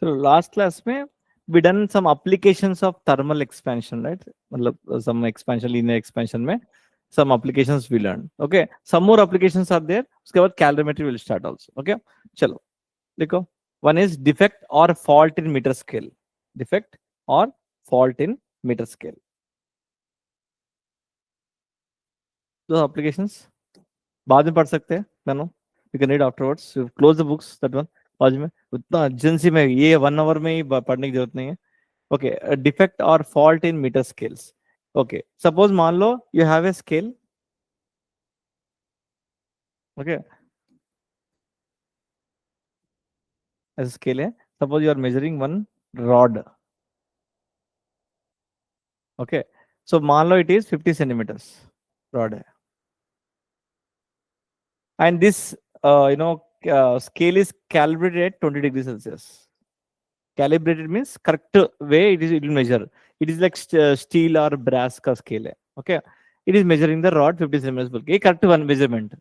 So last class में we done some applications of thermal expansion, right? मतलब some expansion, linear expansion में some applications we learned. Okay, some more applications are there. उसके बाद calorimetry will start also. Okay, चलो देखो. One is defect or fault in meter scale. Defect or fault in meter scale. Those applications बाद में पढ़ सकते हैं. No, you can read afterwards. You close the books. That one. आज में उतना urgency में ये 1 hour में ही पढ़ने की जरूरत नहीं है. Okay, a defect or fault in meter scales. Okay, suppose मान लो you have a scale. Okay, as a scale है. Suppose you are measuring one rod. Okay, so मान लो it is 50 centimeters rod है. And this scale is calibrated at 20 degrees Celsius. Calibrated means correct way it will measure. It is like steel or brass का scale है. Okay, it is measuring the rod 50 centimeters बोल के. ये correct one measurement.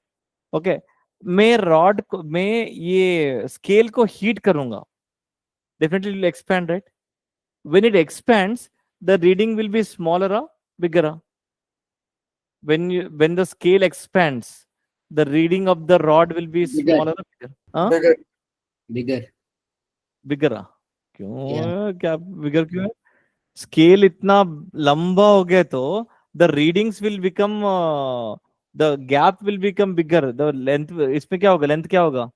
Okay, मैं rod को मैं ये scale को हीट करूंगा, definitely will expand, right? When it expands the reading will be smaller और बिगर. when the scale expands the reading of the rod will be smaller or bigger? Bigger. Bigger. Bigger. क्यों? क्या बिगर क्यों है? Scale इतना लंबा हो गया तो the readings will become the gap will become bigger. The length, इसमें क्या होगा? लेंथ क्या होगा?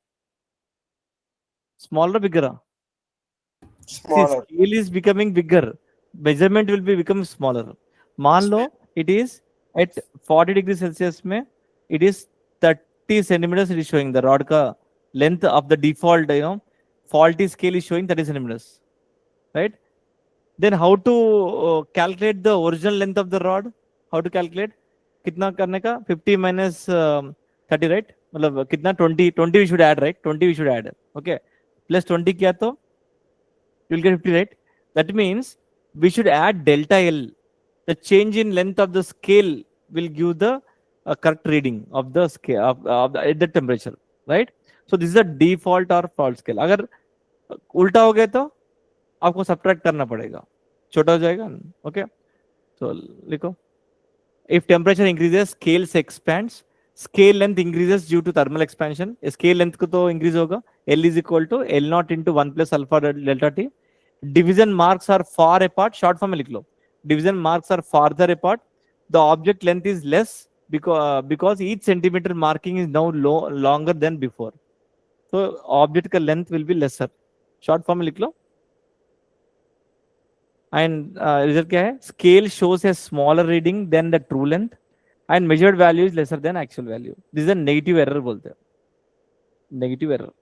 Smaller, bigger? Smaller. See, scale is becoming bigger. Measurement will be become smaller. मान लो it is at 40 degrees Celsius में it is 30 centimeters. It is showing the rod का length of the default, faulty scale is showing 30 centimeters, right? Then how to calculate the original length of the rod? How to calculate? कितना करने का? 50 minus 30, right? मतलब कितना? 20 we should add, right? 20 we should add. Okay, plus 20 किया तो you will get 50, right? That means we should add delta L. The change in length of the scale will give the correct reading of the scale at the temperature, right? So this is a default or fault scale. अगर उल्टा हो गया तो आपको subtract करना पड़ेगा, छोटा हो जाएगा. ओके, तो लिखो. If temperature increases, scale expands. Scale length increases due to thermal expansion. Scale length को तो increase होगा. L is equal to L naught into 1 plus alpha delta T. Division marks are far apart. Short form में लिख लो. Division marks are farther apart. The object length is less because each centimeter marking is now longer than before. So object का length will be lesser. Short form में लिख लो. And result क्या है? Scale shows a smaller reading than the true length and measured value is lesser than actual value. This is a negative error बोलते हैं. Negative error.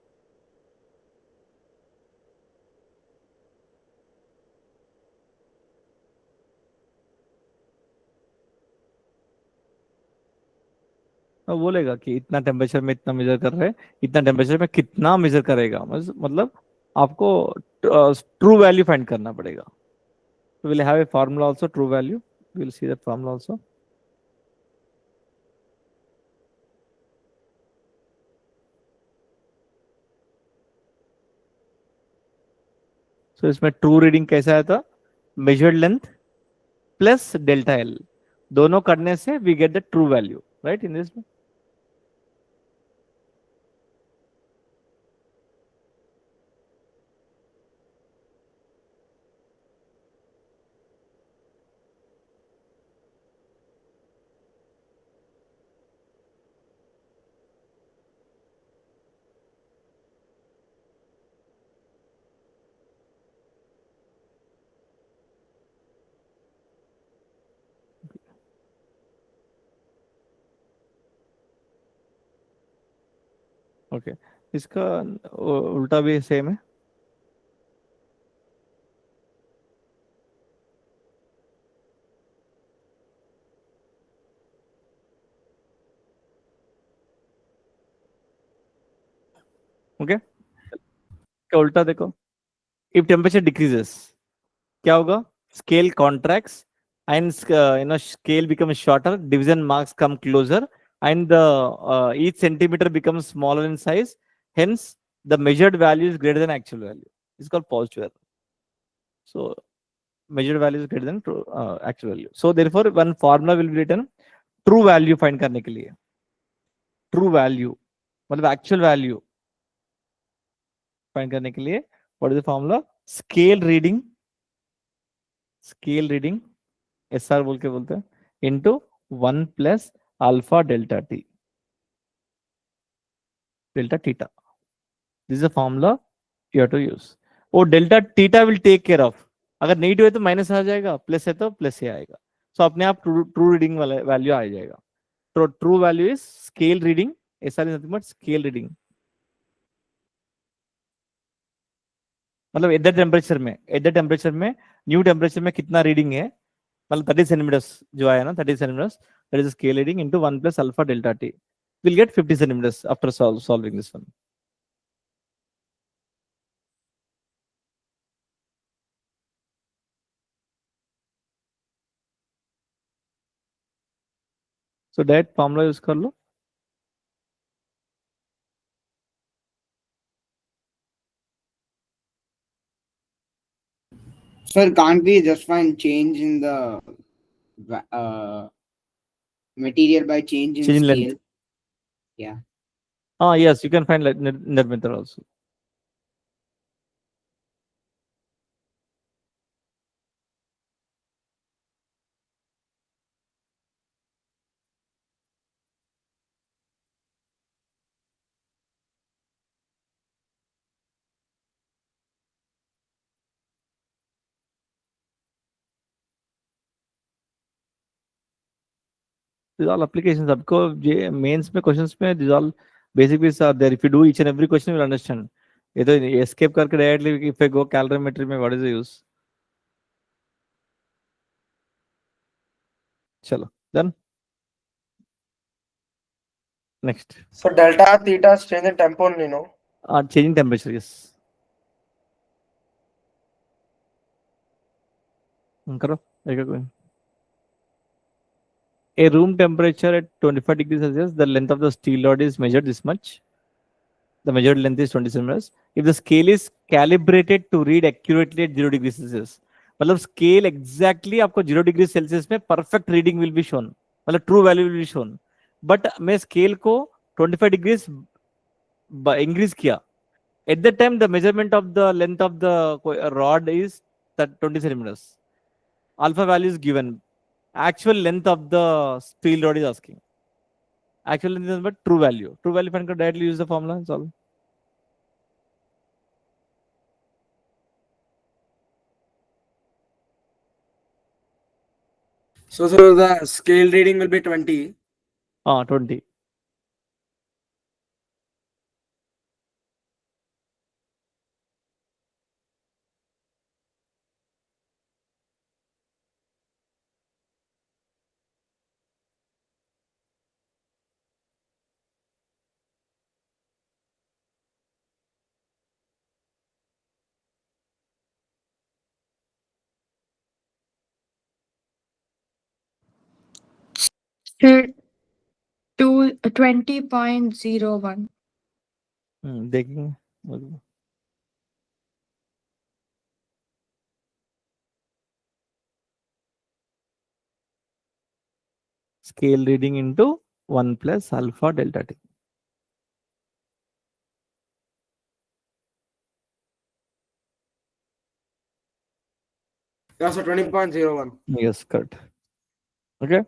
वो बोलेगा कि इतना टेम्परेचर में इतना मेजर कर रहे हैं, इतना टेम्परेचर में कितना मेजर करेगा, मतलब आपको ट्रू वैल्यू फाइंड करना पड़ेगा. So we'll have a formula also, true value. We'll see that formula also. So इसमें ट्रू रीडिंग कैसा आया था? Measured length plus delta L, दोनों करने से we get the true value, right? In this. Okay, इसका उल्टा भी सेम है. ओके, क्या उल्टा देखो. इफ टेम्परेचर डिक्रीजेस क्या होगा? Scale contracts and scale becomes shorter, division marks come closer, and the each centimeter becomes smaller in size. Hence, the measured value is greater than actual value. is called positive error. So measured value is greater than true, actual value. So therefore one formula will be written true value find करने के लिए. True value मतलब actual value find करने के लिए what is the formula? Scale reading SR बोल के बोलते हैं into 1 plus alpha delta t delta theta. This is a formula you have to use. और delta theta will take care of. अगर negative है तो माइनस आ जाएगा, प्लस है तो प्लस ही आएगा. सो अपने आप ट्रू रीडिंग वाला वैल्यू आ जाएगा. तो true value is scale reading. SR is nothing but scale reading. मतलब एट द टेम्परेचर में न्यू टेम्परेचर में कितना रीडिंग है, मतलब 30 सेंटीमीटर्स जो आया ना 30 centimetres, that is scale reading into 1 plus alpha delta T. Will get 50 centimetres after solving this one. So direct formula use कर लो. Sir, can't we just find change in the material by change in Change in scale? length. Yeah. Yes, you can find like net method also. These all applications. आपको ये mains में questions में these all basic bits are there. If you do each and every question, you will understand. ये तो escape करके directly if I go calorimetry में what is the use? चलो done. Next. So delta theta is change in tempo only, no? Changing temperature, yes. करो एक कोई. A room temperature at 25 degrees Celsius, the length of the steel rod is measured this much. The measured length is 20 centimeters. If the scale is calibrated to read accurately at 0 degrees Celsius, मतलब scale exactly आपको 0 degree Celsius में perfect reading will be shown, मतलब true value will be shown. But मैं scale को 25 degrees increase किया. At the time the measurement of the length of the rod is 20 centimetres. Alpha value is given. Actual length of the steel rod is asking. Actual length is but true value. True value find can directly use the formula. It's all. So the scale reading will be 20. 20. Sir, 20.01. देखेंगे. Scale reading into 1 plus alpha delta t. Yeah, so 20.01. Yes, correct. Okay.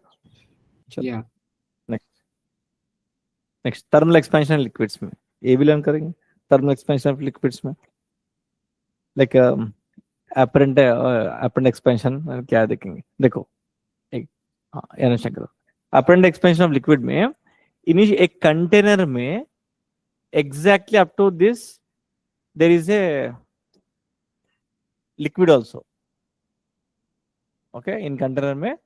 चलो. Yeah. Next thermal expansion liquids में ये भी learn करेंगे. Thermal expansion of liquids में like apparent expansion क्या देखेंगे. देखो एक यहाँ करो. Apparent expansion of liquid में एक कंटेनर में exactly up to this there is a liquid also. Okay, in container में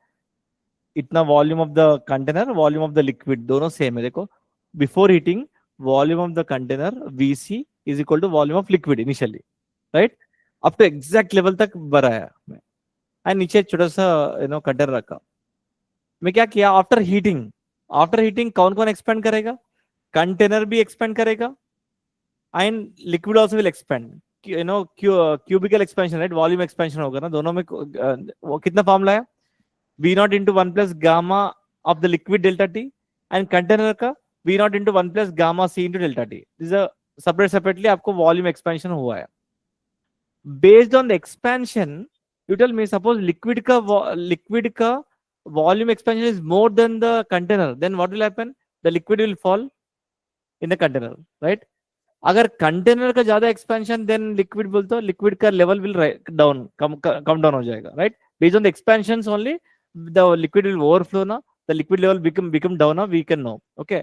इतना volume of the container, volume of the liquid दोनों सेम है. देखो before heating volume of the container VC is equal to volume of liquid initially, right. अब तो exact level तक बढ़ाया मैं. एंड नीचे छोटा सा कंटेनर रखा. मैं क्या किया आफ्टर हीटिंग कौन कौन एक्सपेंड करेगा? कंटेनर भी एक्सपेंड करेगा and liquid also will expand. Cubical expansion right, volume expansion होगा ना दोनों में। वो कितना फॉर्मूला है, V naught into one plus gamma of the liquid delta T, and container का V naught into one plus gamma C into delta T. Separately आपको volume expansion हुआ है। Based on the expansion you tell me, suppose liquid ka volume expansion is more than the container, then what will happen, the liquid will fall in the container, right? अगर container का ज्यादा expansion than liquid बोल तो liquid का level will down come down हो जाएगा, right? Based on the expansion only the liquid will overflow ना, the liquid level become down ना, we can know. Okay,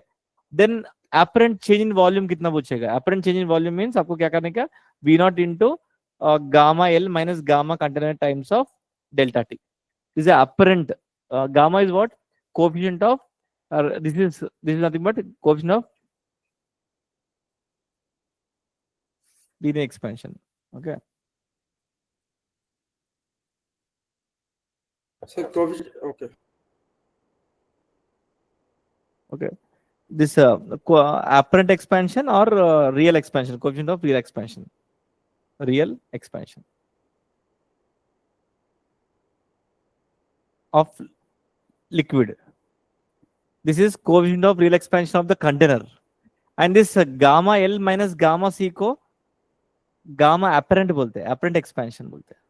then apparent change in volume कितना पूछेगा? Apparent change in volume means आपको क्या करने का, V naught into gamma L minus gamma container times of delta T is a apparent. Gamma is what? Coefficient of, this is nothing but coefficient of linear expansion. Okay. So coefficient. Okay. Okay. This apparent expansion or real expansion? Coefficient of real expansion. Real expansion of liquid. This is coefficient of real expansion of the container. And this gamma L minus gamma C को gamma apparent बोलते हैं, apparent expansion बोलते हैं.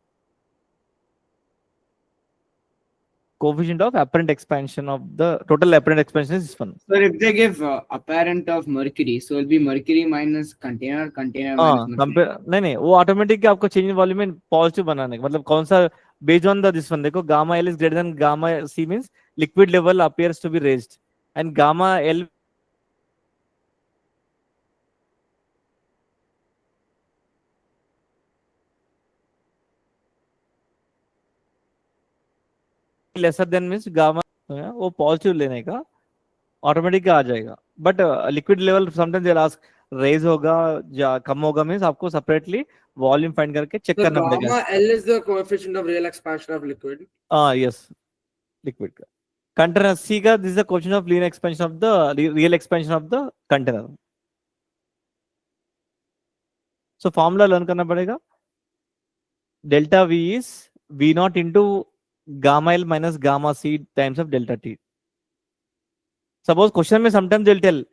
Coefficient of apparent expansion of the total apparent expansion is this one. So if they give apparent of mercury, so it'll be mercury minus container, container minus mercury. Compare नहीं वो automatic आपको change in volume में positive बनाने का मतलब कौन सा, based on the this one देखो, gamma L is greater than gamma C means liquid level appears to be raised, and gamma L lesser than means gamma, वो positive लेने का ऑटोमेटिक आ जाएगा। But liquid level sometimes they ask raise होगा या कम होगा मींस आपको सेपरेटली वॉल्यूम फाइंड करके चेक So करना पड़ेगा। gamma L is the coefficient of real expansion of liquid. Yes, liquid का कंटेनर सी का, this is the question of linear expansion of the real expansion of the container. So formula learn करना पड़ेगा, delta V is V naught into gamma L minus gamma C times of delta T. Suppose question में sometimes they will tell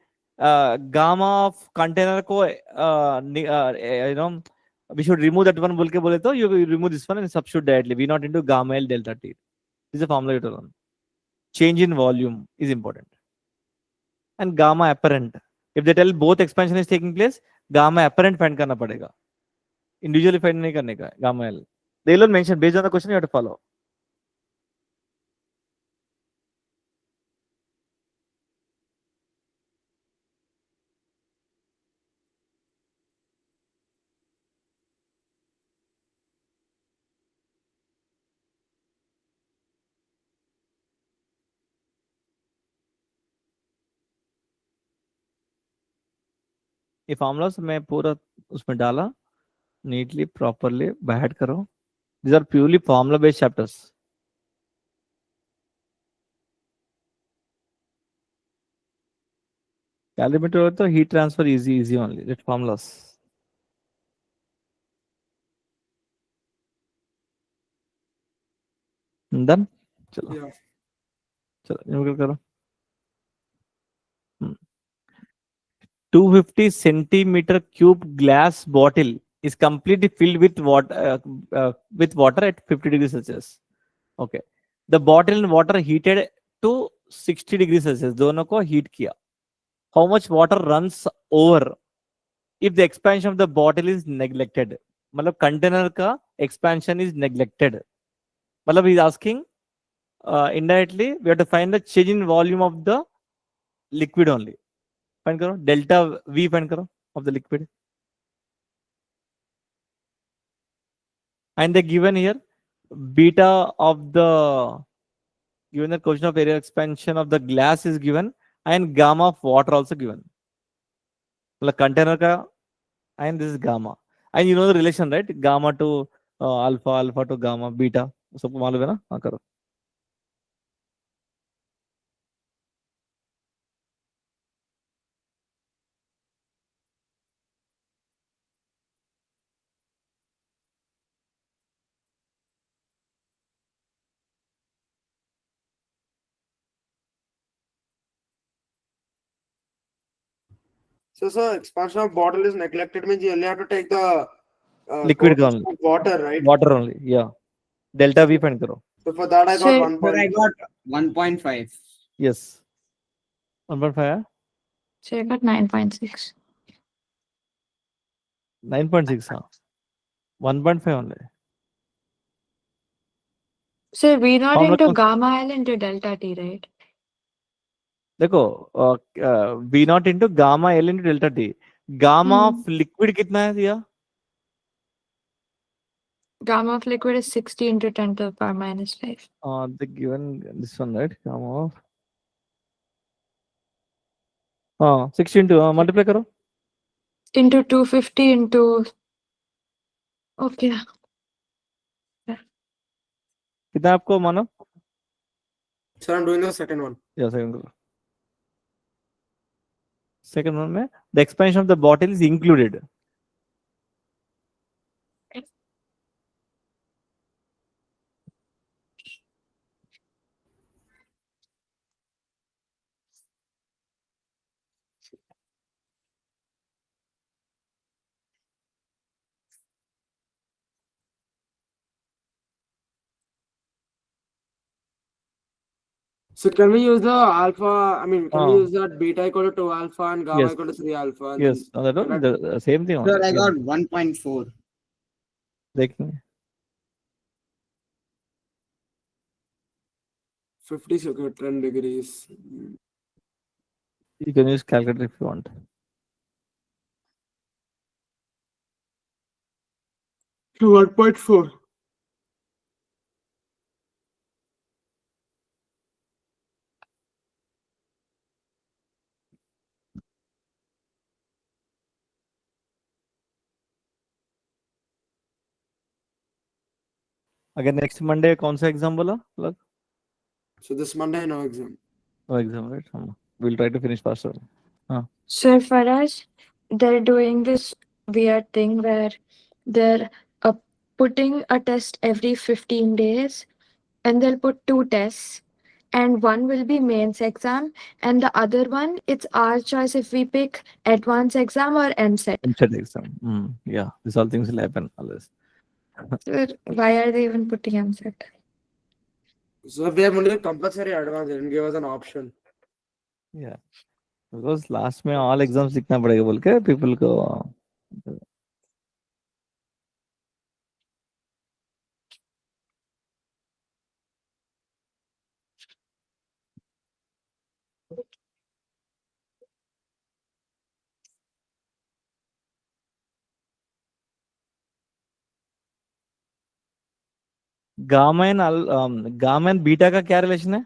gamma of container को you know we should remove that one बोल के बोले तो you remove this one and substitute directly V naught into gamma L delta T. This is the formula you to learn. Change in volume is important. And gamma apparent, if they tell both expansion is taking place, gamma apparent find करना पड़ेगा, individually find नहीं करने का gamma L. They will mention based on the question you have to follow. ये formulas मैं पूरा उसमें डाला नीटली प्रॉपरली बैठ करो। These are purely formula based chapters. Calorimeter हो तो heat transfer easy only. That formulas. Done. चलो Yeah. चलो numerical करो। 250 centimeter cube glass bottle is completely filled with water at 50 degrees Celsius. Okay. The bottle and water heated to 60 degrees Celsius. दोनों को heat किया. How much water runs over if the expansion of the bottle is neglected? मतलब container का expansion is neglected. मतलब he is asking indirectly we have to find the change in volume of the liquid only. Find करो delta V find करो of the liquid. And they given here beta of the given the question of area expansion of the glass is given and gamma of water also given. मतलब container का and this is gamma and you know the relation right, gamma to alpha, alpha to gamma, beta सबको मालूम है ना? हाँ करो। So, sir, expansion of bottle is neglected means you only have to take the Liquid coefficient only. of water, right? Water only. Yeah. Delta V find karo. So for that I got So- 1 Sir, I point. got 1.5. Yes. 1.5. So I got 9.6. 9.6. 1.5 only. So V naught Formula into comes- gamma L into delta T, right? देखो V naught into gamma L into delta T. Gamma of liquid कितना है दिया? Gamma of liquid is 60 into 10 to the power minus 5. The given this one, right? Gamma of 60 into multiply करो. Into 250 into... Okay. कितना आपको मानो? Sir, I'm doing the second one. Yeah, second करो. Second one में the expansion of the bottle is included. So can we use the alpha? I mean, can we Ah. use that beta equal to 2 alpha and gamma Yes. equal to 3 alpha? And Yes, then no, that one, the same thing. Sir, only. I Yeah. got 1.4. देखेंगे. 50 so 10 degrees. You can use calculator if you want. 1.4. अगर next Monday कौन सा exam बोला? Like, So this Monday no exam. no exam, right? We'll try to finish faster. So for us, they're doing this weird thing where they're putting a test every 15 days and they'll put 2 tests and one will be mains exam and the other one it's our choice if we pick advanced exam or MCET. MCET exam. Yeah, these all things will happen always. So why are they even putting MCET? So we have only compulsory advance. They didn't give us an option. Yeah, because last में all exams लिखना पड़ेगा बोल के people को. Gamma and beta का क्या relation है?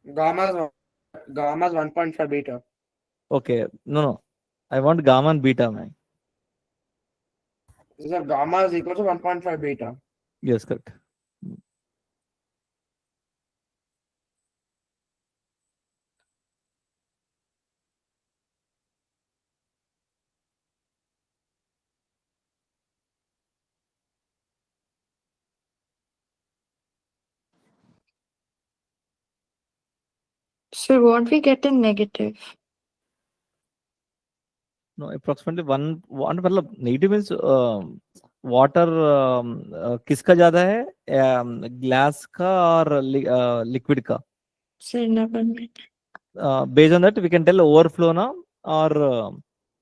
Gamma is 1.5 beta. Okay, no, I want gamma and beta में. So gamma is equal to 1.5 beta. Yes, correct. So won't we get a negative? No, approximately one मतलब negative means water किसका ज्यादा है? Glass का और liquid का. So never mind. Based on that we can tell overflow now or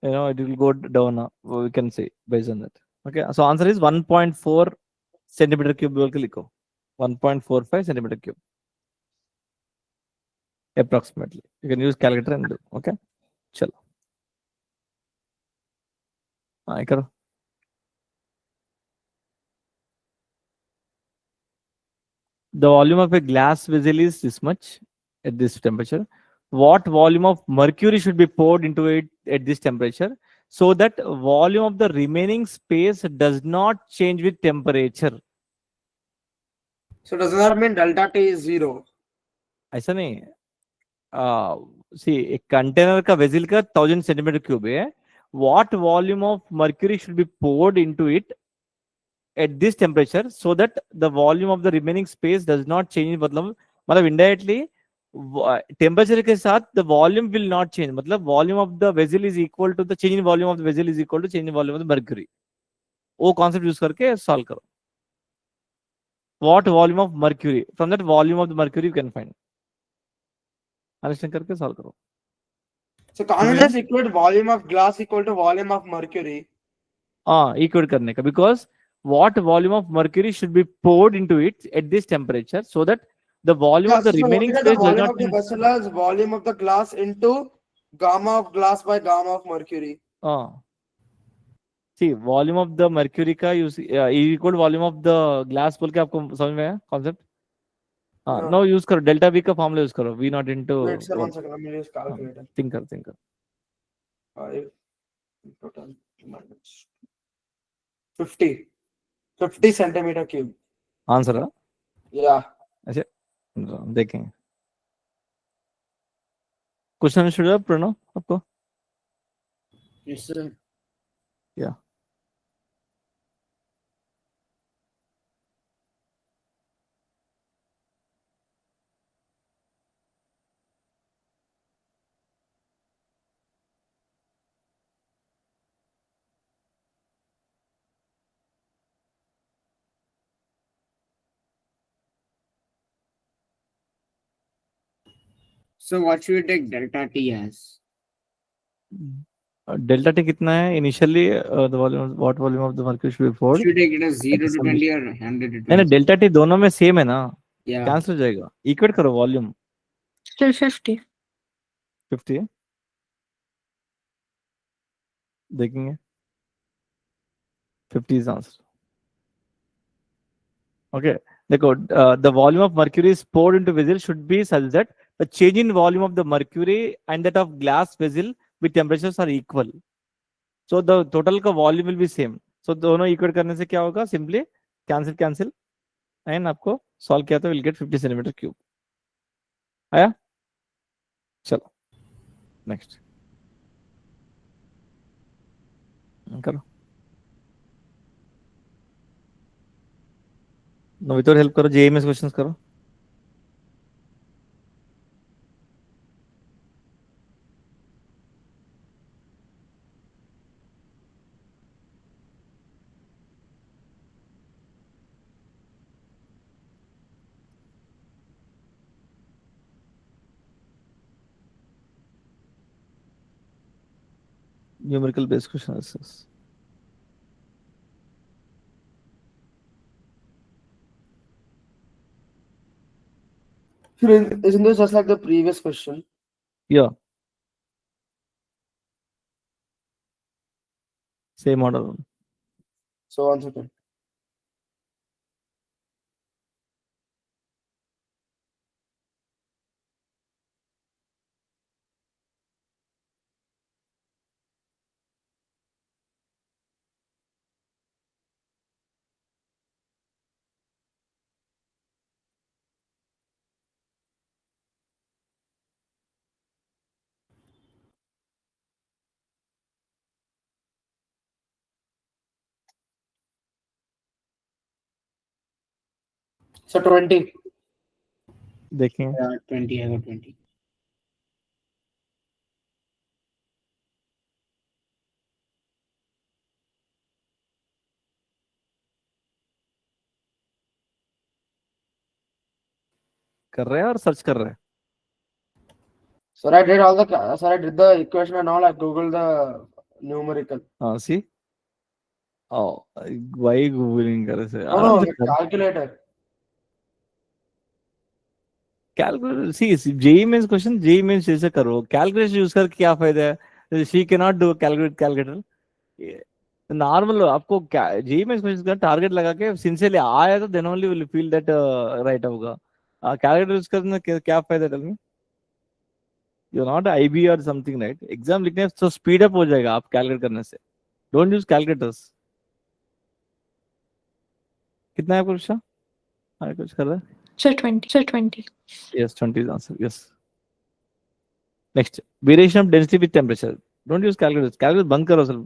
it will go down now. We can say based on that. Okay, so answer is 1.4 centimeter cube बोल के लिखो. 1.45 centimeter cube approximately. You can use calculator and do. Okay, चलो. हाँ करो. The volume of a glass vessel is this much at this temperature. What volume of mercury should be poured into it at this temperature so that volume of the remaining space does not change with temperature? So does that mean delta T is 0? ऐसा नहीं. See, एक container का vessel का 1000 centimetre cube है. What volume of mercury should be poured into it at this temperature so that the volume of the remaining space does not change? मतलब indirectly temperature के साथ the volume will not change, मतलब volume of the vessel is equal to the change in volume of the vessel is equal to change in volume of the mercury. वो concept use करके solve करो। What volume of mercury, from that volume of the mercury you can find. Understand करके solve करो। So can't you just equate volume of glass equal to volume of mercury? हाँ, equate करने का, because what volume of mercury should be poured into it at this temperature so that the volume of the So remaining what is the space does volume not of the change. vessel as volume of the glass into gamma of glass by gamma of mercury. हाँ, see volume of the mercury का use equal volume of the glass बोल के आपको समझ में आया concept? हाँ, Yeah. No use करो, डेल्टा वी का फॉर्मूला यूज करो, V naught into. Wait, sir, 1 second. Let me use calculator. Think कर 5 into 10 minus 50. 50 centimeter cube. Answer है। Yeah. अच्छा, देखेंगे। क्वेश्चन स्टूडियो प्रणव आपको? Yes, sir. या So what should we take delta T as? Delta T कितना है initially? The volume, what volume of the mercury should be poured? Should we take it as 0 to 20 or 100 to 20? Delta T दोनों में same है ना, Yeah. Cancel हो जाएगा। Equate करो, volume Still 50. 50 है, देखेंगे। 50 is answer. Okay, देखो, the volume of mercury is poured into vessel should be such that the change in volume of the mercury and that of glass vessel with temperatures are equal. So the total का volume will be same. So दोनों equate करने से क्या होगा? Simply cancel and आपको solve किया तो will get 50 centimeter cube. आया? चलो next करो। नोवितोर हेल्प करो, जेईई में क्वेश्चंस करो। Numerical based question answers. Isn't this just like the previous question? Yeah, same order. So 1 second. So 20. देखेंगे। Yeah, 20. I got 20. कर रहे हैं और सर्च कर रहे हैं। Sir, I did all the sir, I did the equation and all. I googled the numerical. हाँ, सी Y googling करे से No, आराम no, से the calculator. Calculator. See JEE Mains question, JEE Mains जैसे करो, कैलकुलेटर यूज कर क्या फायदा है? She can not do calculator. Normal आपको क्या जेईई मेंस क्वेश्चन का टारगेट लगा के सिंसियरली आया तो then only will feel that right होगा। कैलकुलेटर यूज करने क्या फायदा? Tell me, you not IB और समथिंग, राइट? एग्जाम लिखने तो स्पीड अप हो जाएगा आप कैलकुलेट करने से। Don't use calculators. कितना है परीक्षा? कुछ कर रहा है? Sir, 20. Sir, 20. Yes, 20 is answer. Yes. Next, variation of density with temperature. Don't use calculators. Calculator बंद करो सर।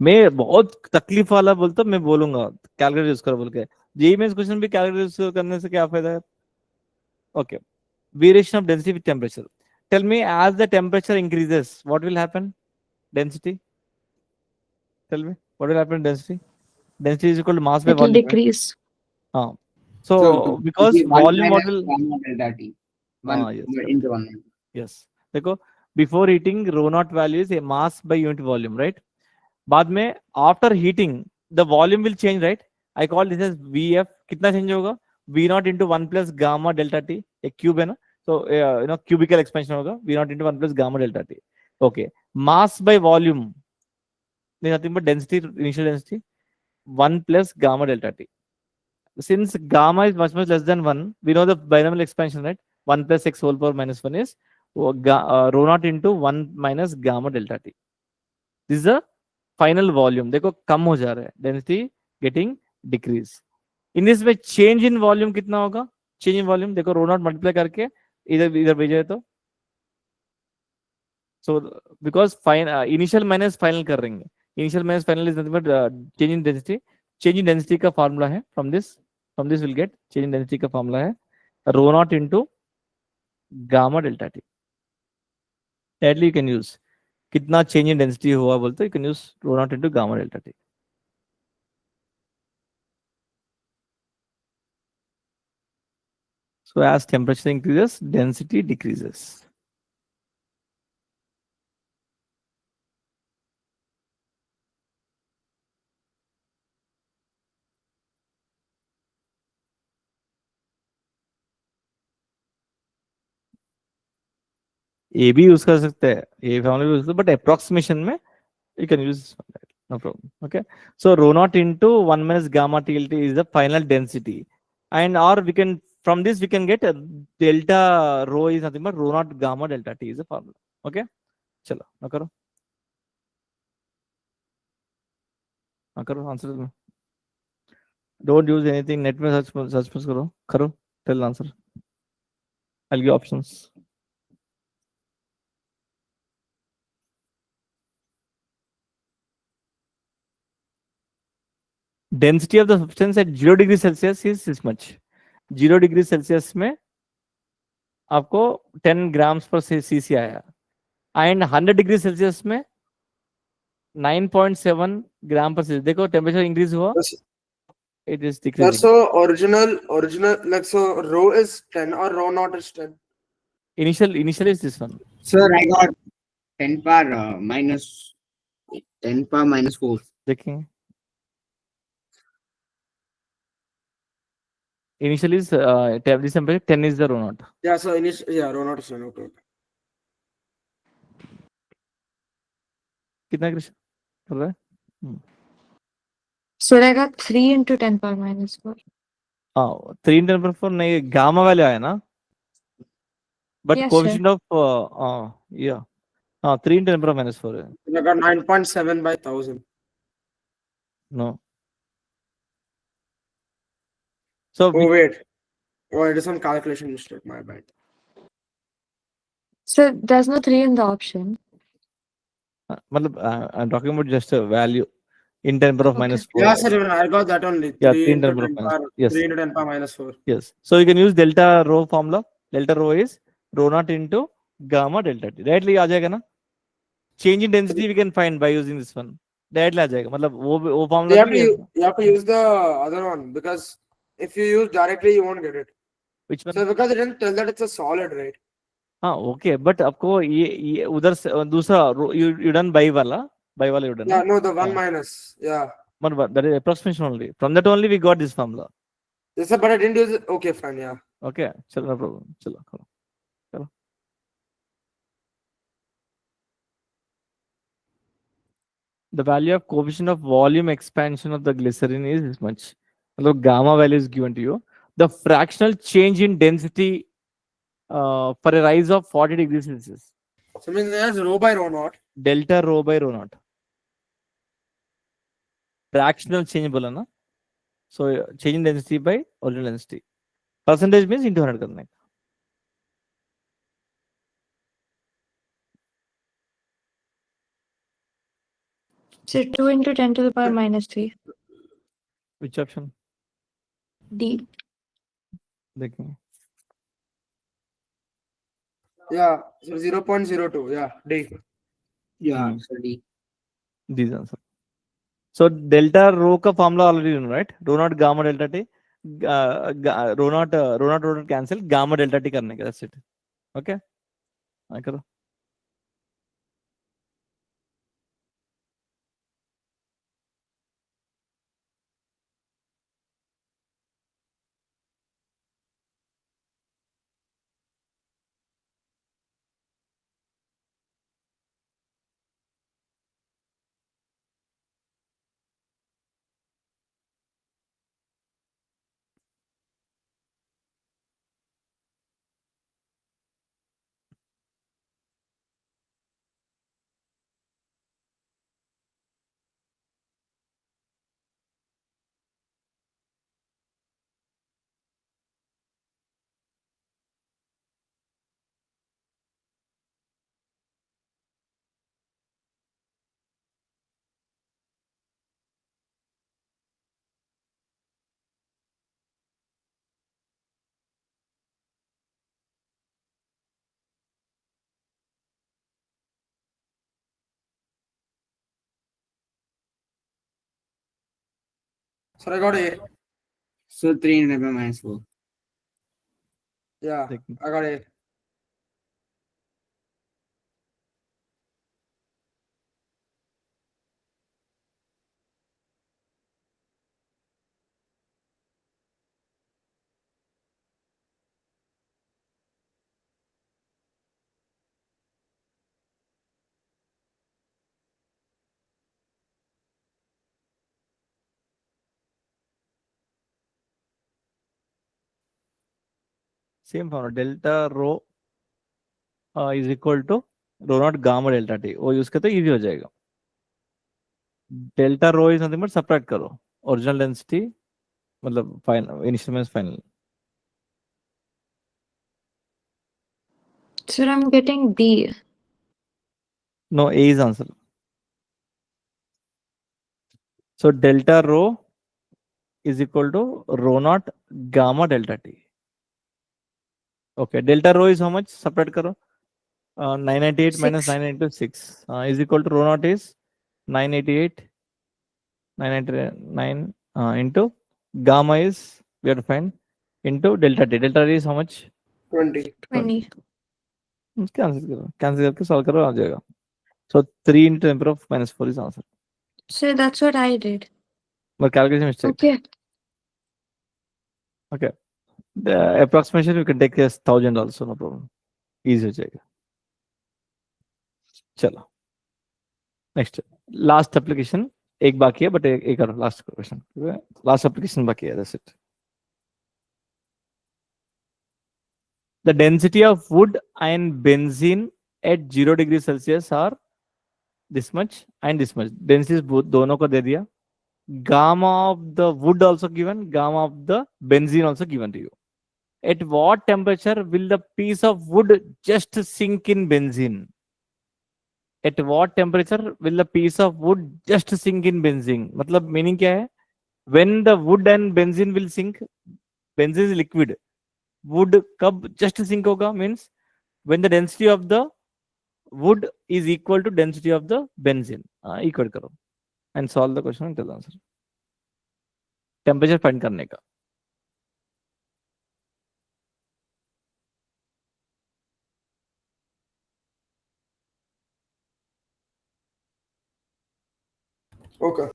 मैं बहुत तकलीफ वाला बोलता हूँ, मैं बोलूंगा कैलकुलेटर यूज करो बोल के। जेईई में क्वेश्चन भी कैलकुलेटर यूज करने से क्या फायदा है? Okay, variation of density with temperature. Tell me, as the temperature increases, what will happen? Density. Tell me, what will happen? Density. Density is equal to mass by It will volume, right? decrease. So So because it will be 1 volume minus model. gamma delta T. 1 Yes, into 1. yes. देखो, before heating, rho naught value is a mass by unit volume, right? बाद में after heating, the volume will change, right? I call this as VF. कितना change होगा? V naught into 1 plus gamma delta T. एक cube है ना? So cubical expansion होगा. V naught into 1 plus gamma delta T. Okay. Mass by volume. Nothing but density, initial density. 1 plus gamma delta T. Since gamma is much less than 1, we know the binomial expansion, right? 1 plus x whole power minus 1 is rho naught into 1 minus gamma delta T. This is the final volume. देखो कम हो जा रहा है. Density getting decrease. In this way, change in volume कितना होगा? Change in volume देखो rho naught multiply करके इधर भेजा है तो. So because initial minus final कर रहेंगे. Initial minus final is nothing but change in density. Change in density का formula है. From this we'll get change in density का formula है rho naught into gamma delta T. Directly you can use. कितना change in density हुआ बोलते you can use rho naught into gamma delta T. So as temperature increases, density decreases. ये भी use कर सकते हैं, ये फॉर्मूला भी यूज बट अप्रोक्सीमेशन में you can use no problem. Okay, so rho naught into 1 minus gamma TLT is the final density, and or we can from this we can get delta rho is nothing but rho naught gamma delta T is the formula. Okay, चलो ना करो answer में. Don't use anything net में search करो tell answer. I'll give options. Density of the substance at 0 degree Celsius is this much. 0 degree Celsius में आपको 10 grams per cc आया, and 100 degree Celsius में 9.7 ग्राम पर cc. देखो टेम्परेचर इंक्रीज हुआ, it is Sir, decreasing. so original, like, so rho is 10 or rho naught is 10? Initial is this one. Sir, I got 10 power minus 4. देखेंगे. Initial is this temperature 10 is the rho naught. Yeah, so rho naught is 10. Okay. कितना कृष्ण कर रहा है? So I got 3 into 10 power minus 4. हाँ 3 into 10 power 4 नहीं, gamma वाले आया ना, बट Yes, कोएफिशिएंट ऑफ या 3 into 10 power minus 4 है. I got 9.7 by 1000. No. So Oh, wait. Oh, it is some calculation mistake. My bad. So there's no 3 in the option. मतलब I'm talking about just a value in 10 power of minus 4. Yeah, sir, even I got that only. Yeah, 3 3 into 10 power 10 of minus power, 4. Yes. 3 into 10 power minus 4. Yes. So you can use delta rho formula. Delta rho is rho naught into gamma delta T. Directly आ जाएगा ना. Change in density we can find by using this one. Directly आ जाएगा. मतलब वो formula You have to use the other one, because if you use directly, you won't get it. which one? So because it didn't tell that it's a solid, right? हाँ okay, but आपको ये उधर से दूसरा you done by वाला you done. Yeah, no, the one हाँ. minus. Yeah. But that is approximation only. From that only we got this formula. Yes, sir, but I didn't use it. Okay, fine. Yeah. Okay, चलो no problem. चलो. The value of coefficient of volume expansion of the glycerin is this much. Although gamma value is given to you. The fractional change in density for a rise of 40 degrees Celsius. So means there's rho by rho naught. Delta rho by rho naught. Fractional change बोला ना. So change in density by original density. Percentage means into 100 करने. So 2 into 10 to the power minus 3. Which option? D. देखेंगे. Yeah, so 0.02. Yeah, D. Yeah, so D. These answer. So delta rho का formula already you know, right? Rho naught gamma delta t. Rho naught cancel. Gamma delta t करने का. That's it. Okay. I करो. So I got A. So 3 into 10 power minus 4. Yeah, I got A. Same formula. Delta rho is equal to rho naught gamma delta t. वो use करते easy हो जाएगा. Delta rho is nothing but subtract करो. Original density मतलब final initial minus final. Sir, I'm getting B. No, A is answer. So delta rho is equal to rho naught gamma delta t. Okay, delta rho is how much? Subtract करो. 998 minus 6. 996 is equal to rho naught is 988 999 into gamma is we have to find into delta t. Delta t is how much? 20. 20. Cancel करो. Cancel करके solve करो आ जाएगा. So 3 into 10 power of minus 4 is answer. Sir, that's what I did. But calculation mistake. Okay. Okay. The approximation you can take as 1000 also, no problem. Easy हो जाएगा. चलो. Next. Last application. एक बाकी है but एक और last question. Last application बाकी है. That's it. The density of wood and benzene at 0 degrees Celsius are this much and this much. Density both दोनों को दे दिया. Gamma of the wood also given. Gamma of the benzene also given to you. At what temperature will the piece of wood just sink in benzene? At what temperature will the piece of wood just sink in benzene? मतलब meaning क्या है? When the wood and benzene will sink, benzene is liquid. Wood कब just sink होगा? Means when the density of the wood is equal to density of the benzene. Equal करो and solve the question and tell the answer. Temperature find करने का. Okay.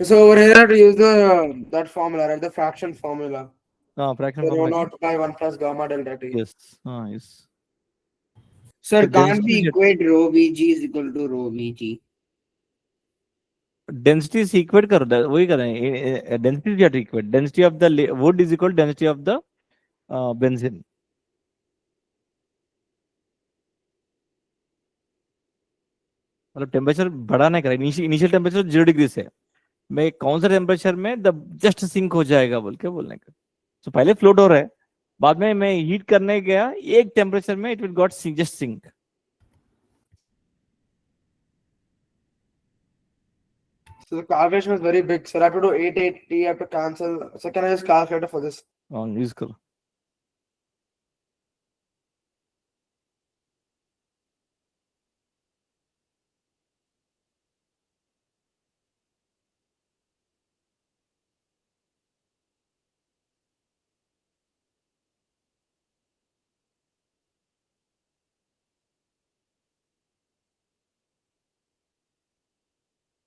So over here I have to use the that formula, right? The fraction formula. Fraction So rho formula. naught by 1 plus gamma delta t. Yes. Yes. Sir, The can't we density- equate rho Vg is equal to rho Vg? Density is equate करो. वही कर रहे हैं. Density is equate. Density of the wood is equal to density of the benzene. मतलब temperature बढ़ा नहीं करा. Initial temperature 0 degree से मैं कौन सा टेम्परेचर में द जस्ट सिंक हो जाएगा बोल के बोलने का. तो पहले फ्लोट हो रहा है, बाद में मैं हीट करने गया एक टेम्परेचर में it will got sink just sink. So the calculation is very big. So I have to do 880. I have to cancel. So can I use calculator for this? Use करो.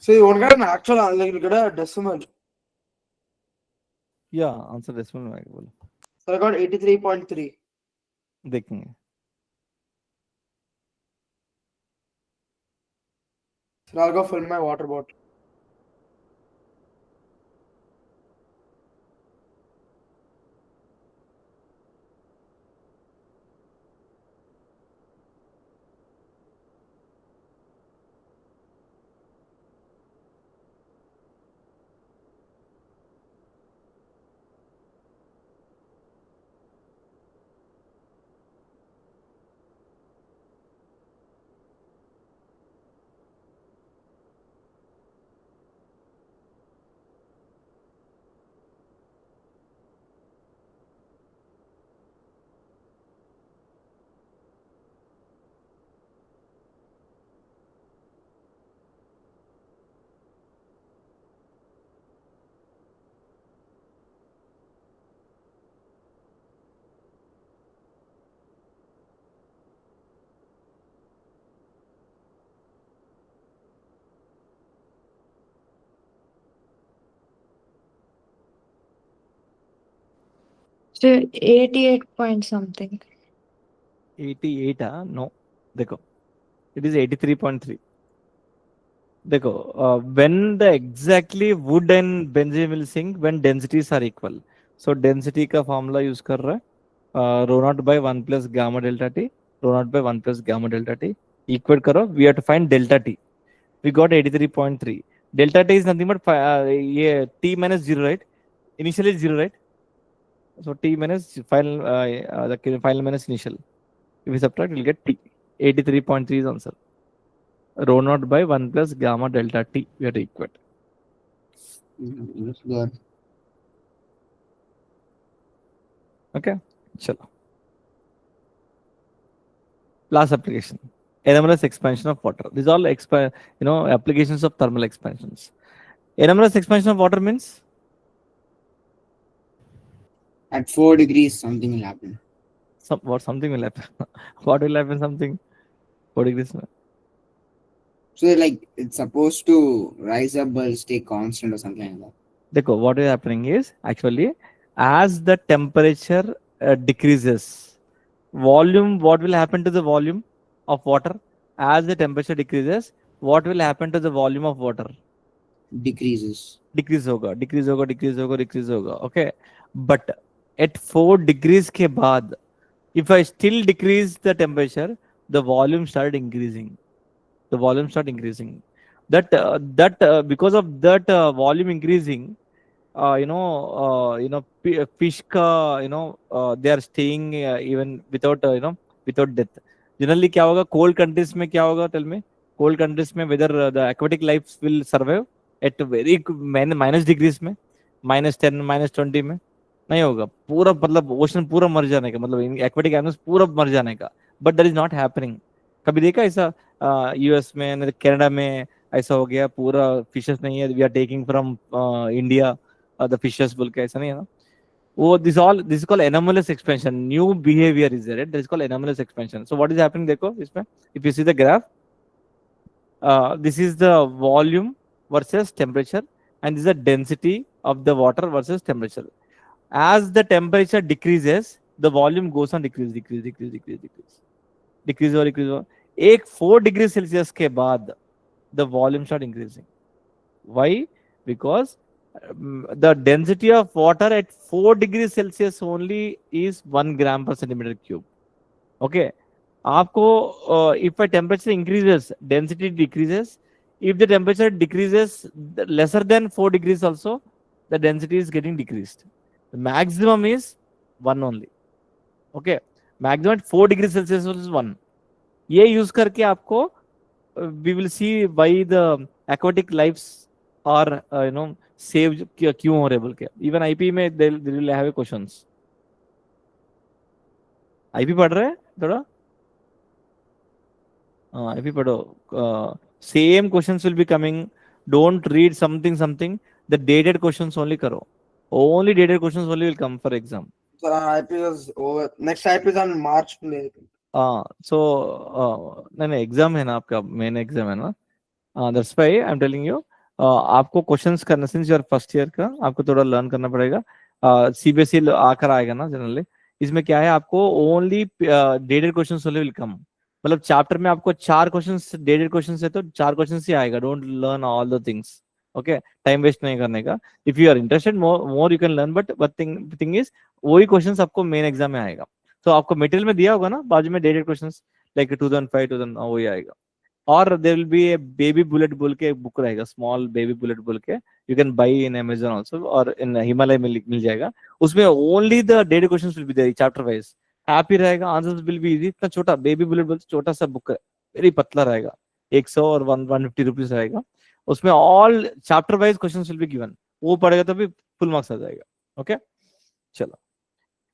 So you won't get an actual answer, like you get a decimal. या answer decimal में आएगा, बोलो. So I got 83.3. देखेंगे. So I'll go fill my water bottle. So 88 point something. 88 no, देखो it is 83.3. देखो when the exactly wood and benzene will sink when densities are equal. So density का formula use कर रहा है rho naught by 1 plus gamma delta t, rho naught by 1 plus gamma delta t. Equate करो, we have to find delta t. We got 83.3. Delta t is nothing but ये t minus 0, right? Initially it's 0, right? So t minus final the final minus initial. If we subtract, we'll get t. 83.3 is answer. Rho naught by 1 plus gamma delta t. We have to equate. That's good. Okay. Chalo. Last application. Anomalous expansion of water. These all applications of thermal expansions. Anomalous expansion of water means At 4 degrees, something will happen. something will happen. What will happen? Something 4 degrees. So like it's supposed to rise up but stay constant or something like that. Dekho, what is happening is actually as the temperature decreases, volume, what will happen to the volume of water? As the temperature decreases, what will happen to the volume of water? Decreases. Decrease होगा, decrease होगा, decrease होगा, decrease होगा. Okay, but at 4 degrees के बाद, if I still decrease the temperature, the volume started increasing. The volume start increasing. Because of that volume increasing, fish ka, they are staying even without without death. Generally क्या होगा cold countries में क्या होगा, tell me? Cold countries में whether the aquatic life will survive at very minus degrees में, -10 -20 में नहीं होगा. पूरा मतलब ओशन पूरा मर जाने का, मतलब aquatic animals पूरा मर जाने का. But that is not happening. कभी देखा ऐसा यूएस में, कनाडा में ऐसा हो गया पूरा फिशेस नहीं है, we are taking from India the fishes बोल के, ऐसा नहीं है ना. वो this is called anomalous expansion. New behaviour is there, that is called anomalous expansion. So what is happening देखो इसमें, if you see the graph, this is the volume versus temperature and this is the density of the water versus temperature. As the temperature decreases, the volume goes on decrease और एक 4 degree Celsius के बाद the volume start increasing. Why? Because the density of water at 4 degrees Celsius only is 1 gram per centimeter cube. Okay. आपको if a temperature increases, density decreases. If the temperature decreases lesser than 4 degrees also, the density is getting decreased. The maximum is 1 only. Okay. Maximum at 4 degrees Celsius is 1. ये use करके आपको we will see why the aquatic lives और save क्यों हो रहे बोल के. Even IP में they will have questions. IP पढ़ रहे हैं थोड़ा. हाँ आईपी पढ़ो. Same questions will be coming. Don't read something. The dated questions only करो. Only dated questions only will come for exam. So IP is over. Next IP is on March 20. हाँ सो नहीं exam है ना आपका. Main exam है ना. That's why I am telling you. आपको questions करना सिंस योर फर्स्ट ईयर का आपको थोड़ा लर्न करना पड़ेगा. सीबीएसई आकर आएगा ना जनरली. इसमें क्या है आपको only dated questions only will कम. मतलब चैप्टर में आपको 4 क्वेश्चंस डेटेड क्वेश्चंस है तो 4 क्वेश्चंस ही आएगा. Don't learn all the things. Okay time waste नहीं करने का. If you are interested more you can learn. But thing is वही क्वेश्चंस आपको मेन एग्जाम में आएगा. तो आपको मटेरियल में दिया होगा ना बाजू में डेटेड क्वेश्चंस लाइक 2005 2000 वही आएगा. और there will be a baby bullet बोल के बुक रहेगा. स्मॉल बेबी बुलेट बोल के you can buy in Amazon also और इन हिमालय में मिल जाएगा. उसमें only the daily questions will be there chapter wise. Happy रहेगा. Answers will be easy. इतना छोटा बेबी बुलेट बोलते छोटा सा बुक है. वेरी पतला रहेगा. 100 और 150 रुपीज रहेगा. उसमें all chapter wise questions will be given. वो पढ़ेगा तो भी फुल मार्क्स आ जाएगा. ओके चलो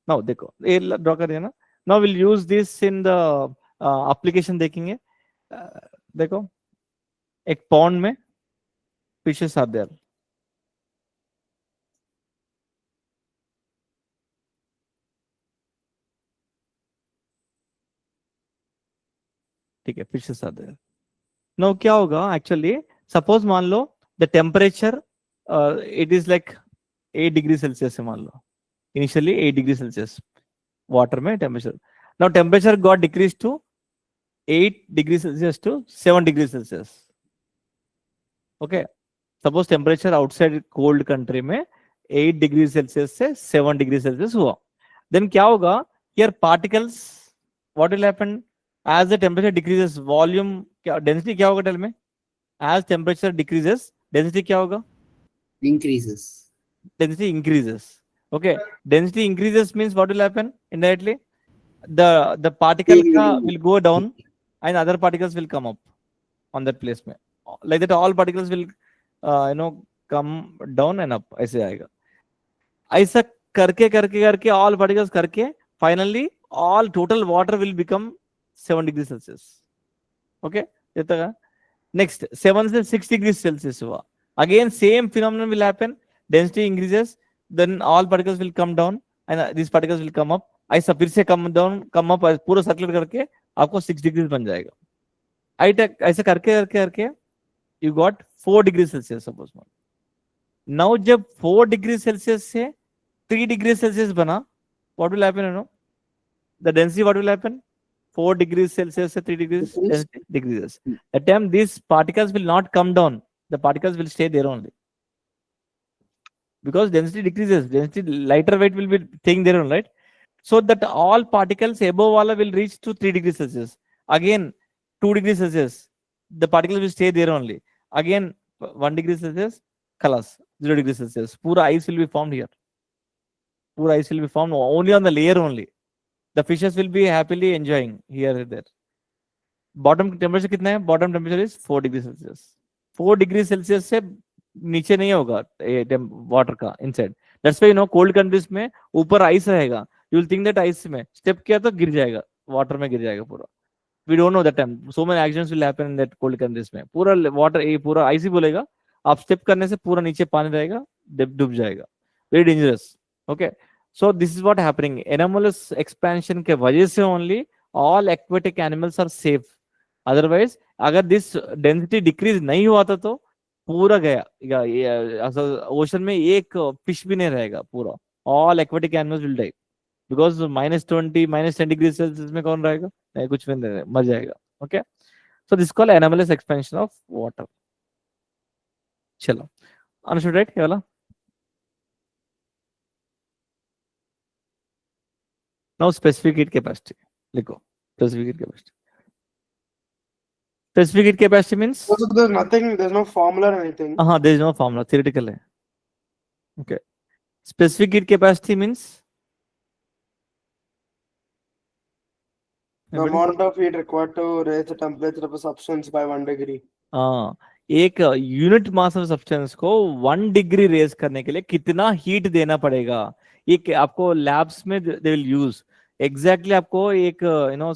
नाउ देखो ये ड्रॉ कर दिया ना. Now will use this in the application. देखेंगे देखो एक पॉन्ड में फिशेस आर देयर. ठीक है फिशेस आर देयर. नो क्या होगा एक्चुअली. सपोज मान लो the temperature it is like 8 degree Celsius है मान लो. इनिशियली 8 डिग्री सेल्सियस वाटर में temperature. Now temperature got decrease to 8 degree Celsius to 7 degree Celsius. Okay suppose temperature outside cold country में 8 degree Celsius से 7 degree Celsius हुआ. Then क्या होगा here particles what will happen as the temperature decreases. Volume क्या density क्या होगा tell में. As temperature decreases density क्या होगा. Increases. Density increases. Okay density increases means what will happen indirectly. The particle will go down and other particles will come up on that place में. Like that all particles will come down and up. ऐसे आएगा. ऐसा करके करके करके all particles करके finally all total water will become 7 degrees Celsius. Okay ये तक है. Next 7 से 6 degrees Celsius हुआ. Again same phenomenon will happen. Density increases. Then all particles will come down and these particles will come up. ऐसा फिर से come down come up पूरा circulate करके आपको 6 डिग्री बन जाएगा. ऐसा करके करके करके you got 4 degree Celsius suppose. Now जब 4 डिग्री सेल्सियस से 3 डिग्री सेल्सियस बना what will happen the density what will happen. 4 degree Celsius से 3 degree density decreases. That time these particles will not come down. The particles will stay there only. Because density decreases, density lighter weight will be staying there only, right? So that all particles above wala will reach to 3 degrees Celsius. Again 2 degrees Celsius, the particles will stay there only. Again 1 degree Celsius, khalas 0 degrees Celsius. Pura ice will be formed here. Pura ice will be formed only on the layer only. The fishes will be happily enjoying here and there. Bottom temperature कितना है. Bottom temperature is 4 degrees Celsius. 4 degrees Celsius से नीचे नहीं होगा water का inside. That's why cold countries में ऊपर ice रहेगा. You will think that ice में स्टेप किया तो गिर जाएगा. वाटर में गिर जाएगा पूरा. We don't know that time so many actions will happen in that cold countries में. पूरा वाटर पूरा आइस ही बोलेगा. आप स्टेप करने से पूरा नीचे पानी रहेगा. डूब जाएगा. Very dangerous. Okay so this is what happening. Anomalous expansion के वजह से only all aquatic animals are safe. Otherwise अगर दिस डेंसिटी डिक्रीज नहीं हुआ था तो पूरा गया. ओशन में एक फिश भी नहीं रहेगा. पूरा all aquatic animals will die. Because -20 -10 degree Celsius में कौन रहेगा. नहीं कुछ भी नहीं मर जाएगा. Okay so this called anomalous expansion of water. चलो अंडरस्टूड राइट ये वाला. नाउ स्पेसिफिक हीट कैपेसिटी लिखो. Specific heat capacity. Specific heat capacity means So there's nothing, there's no formula or anything. there is no formula. Theoretical है. Okay. Specific heat capacity means The amount of heat required to raise the temperature of a substance by 1 degree. एक unit mass of substance को 1 degree raise करने के लिए कितना heat देना पड़ेगा, ये आपको लैब्स में दे विल यूज एग्जैक्टली। आपको एक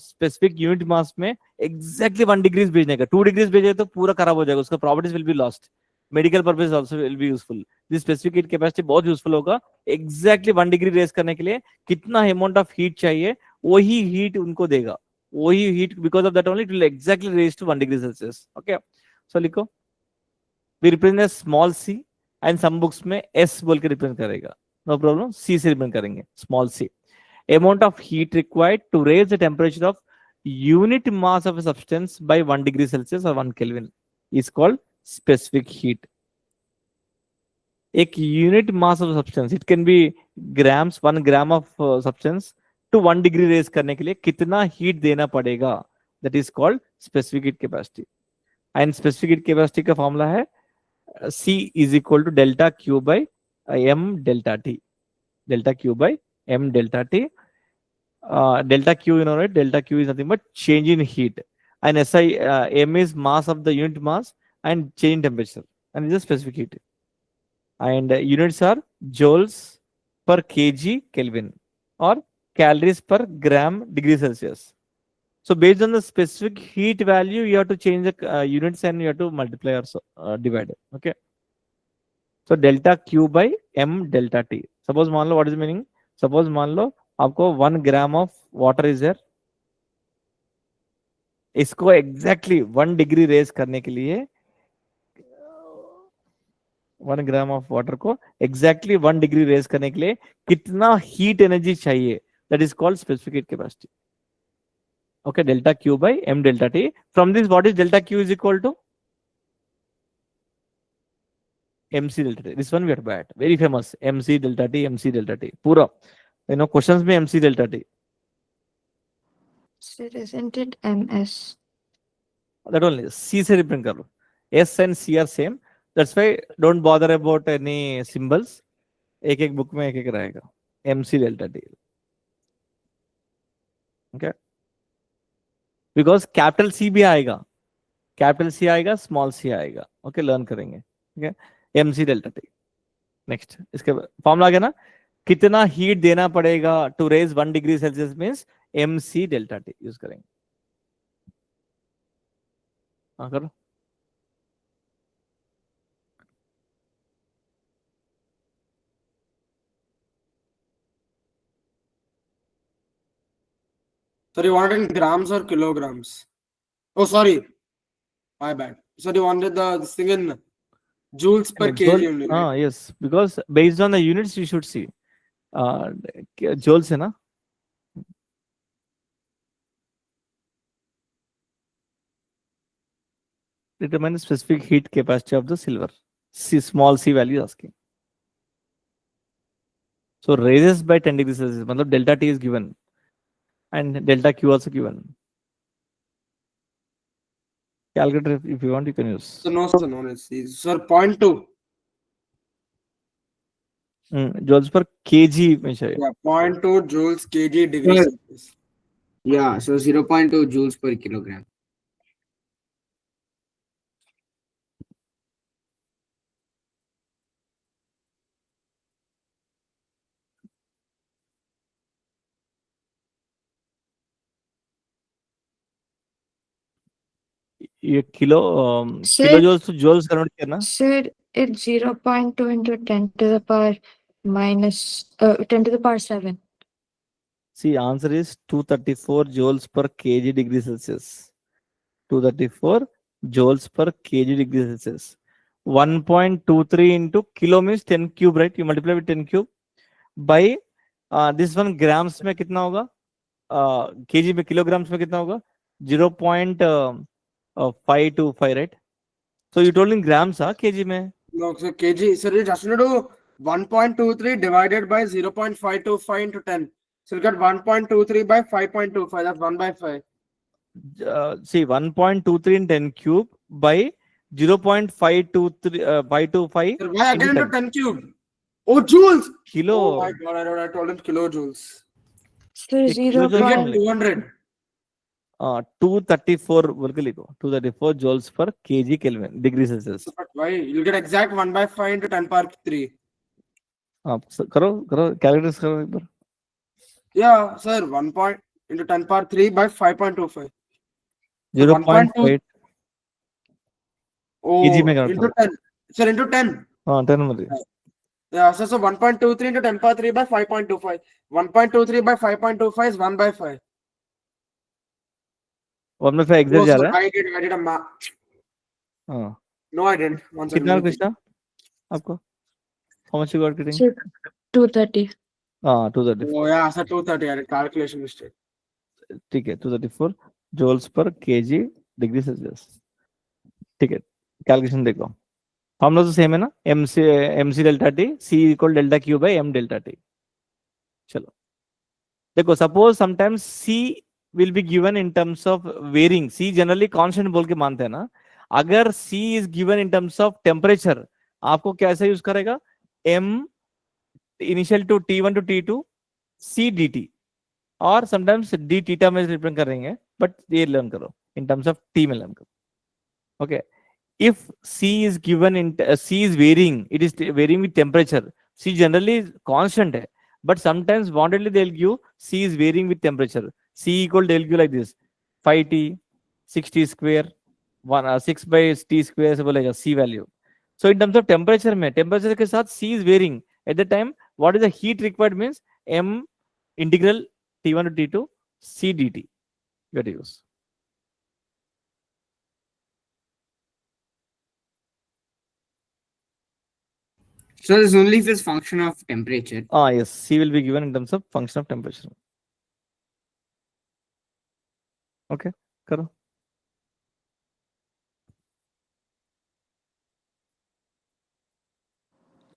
स्पेसिफिक यूनिट मास में एग्जैक्टली 1 डिग्रीज भेजने का, 2 डिग्रीज भेजे तो पूरा खराब हो जाएगा, उसका properties will be lost, medical purpose also will be useful. This specific heat capacity बहुत यूजफुल होगा एग्जैक्टली 1 डिग्री रेज करने के लिए। कितना अमाउंट ऑफ हीट चाहिए वही हीट उनको देगा, वही heat, because of that only it will exactly raise to 1 degree Celsius. Okay, so लिखो we represent small c and some books में s बोल के रिप्रेजेंट करेगा, नो प्रॉब्लम, c से रिप्रेजेंट करेंगे small c। amount of heat required to raise the temperature of unit mass of a substance by 1 degree Celsius or 1 Kelvin is called specific heat। एक unit mass of substance, it can be grams, 1 gram of substance to 1 degree raise करने के लिए कितना heat देना पड़ेगा, that is called specific heat capacity. And specific heat capacity का formula है C is equal to delta Q by M delta T. Delta Q by M delta T. Delta Q, you know, right? Delta Q is nothing but change in heat. And SI, M is mass of the unit mass and change in temperature. And it's a specific heat. And units are joules per kg Kelvin or calories per gram degree Celsius. So based on the specific heat value, you have to change the units and you have to multiply or divide it. Okay. So delta Q by M delta T. Suppose मान लो, what is the meaning? Suppose मान लो आपको 1 gram of water is there. इसको exactly 1 degree raise करने के लिए 1 gram of water को exactly 1 degree raise करने के लिए कितना heat energy चाहिए? That is called specific heat capacity. Okay, delta Q by M delta T. From this, what is delta Q is equal to? MC delta T. This one we are bad. Very famous. MC delta T, MC delta T. Pura. Questions में MC delta T. Sir, isn't it MS? That only. C से represent कर लो. S and C are same. That's why don't bother about any symbols. एक book में एक रहेगा. MC delta T. Okay. Because capital C भी आएगा, capital C आएगा, small C आएगा। ओके, लर्न करेंगे। Okay, MC delta T. Next, इसके फॉर्मूला क्या ना, कितना हीट देना पड़ेगा to raise 1 degree Celsius means MC delta T use करेंगे। हाँ करो। Sorry, you wanted in grams or kilograms? Oh, sorry. My bad. Sorry, you wanted this thing in joules per kg only. Right? Yes, because based on the units you should see. joules है ना? Determine the specific heat capacity of the silver. C, small c value is asking. So raises by 10 degrees Celsius, मतलब delta T is given. And delta Q also given. Calculator, if you want, you can use. So no, sir, no, let's see. Sir, 0.2. Joules per kg में चाहिए. Yeah, 0.2 joules kg degree Celsius. Yeah, so 0.2 joules per kilogram. ये kilo kilo joules to joules convert करना. Sir, it's 0.2 into 10 to the power minus 10 to the power 7. See, answer is 234 joules per kg degree Celsius. 234 joules per kg degree Celsius. 1.23 into kilo means 10 cube, right? You multiply with 10 cube by this one grams में कितना होगा? kg में, kilograms में कितना होगा? 0.525, right? So you told in grams, kg में? No, so kg. Sir, you just need to do 1.23 divided by 0.525 into 10. So you get 1.23 by 5.25. That's 1 by 5. See, 1.23 in 10 cube by 0.525. Sir, why again into 10 cube? Oh, joules! Kilo. Oh my god, I told him kilojoules. Sir, एक kilo 0. जो You है get 200. 234 बोल के लिखो, 234 joules per kg Kelvin degree Celsius. But why? You'll get exact 1/5 into 10 power 3. आप करो करो calculate करो एक बार. Yeah, sir. 1 point into 10 power 3 by 5.25. So 1.2. 0.8 Oh, kg में करता into हूँ. 10. Sir, into 10. हाँ 10 मध्ये. Yeah, so 1.23 into 10 power 3 by 5.25. 1.23 by 5.25 is 1/5. 1/5 exact Oh, जा sir, रहा है. I did a math. हाँ. No, I didn't. One second. कितना let me think. कृष्णा आपको? How much you got getting? So 230. हाँ 234. Oh, yeah, sir, 230. I did calculation mistake. ठीक है 234 joules per kg degree Celsius. ठीक है कैलकुलेशन देखो. Formula तो सेम है ना, mc delta T c equal delta Q by m delta T. चलो देखो, suppose sometimes c will be given in terms of varying. c generally constant बोल के मानते हैं ना. अगर c is given in terms of temperature, आपको कैसे यूज करेगा? m initial to t1 to t2 c dt, और समटाइम्स d थीटा में रिप्रेजेंट करेंगे, बट ये लर्न करो इन टर्म्स ऑफ t में लर्न करो. Okay, if c is given in c is varying, it is varying with temperature. c generally constant hai, but sometimes wantedly they'll give c is varying with temperature. c equal they'll give like this 5t 6t square 6 by t square से बोलेगा c value. So in terms of temperature में, temperature के साथ c is varying at the time. What is the heat required means m integral t1 to t2 c dt you have to use. So this only if it's function of temperature. Yes, c will be given in terms of function of temperature. Okay, करो.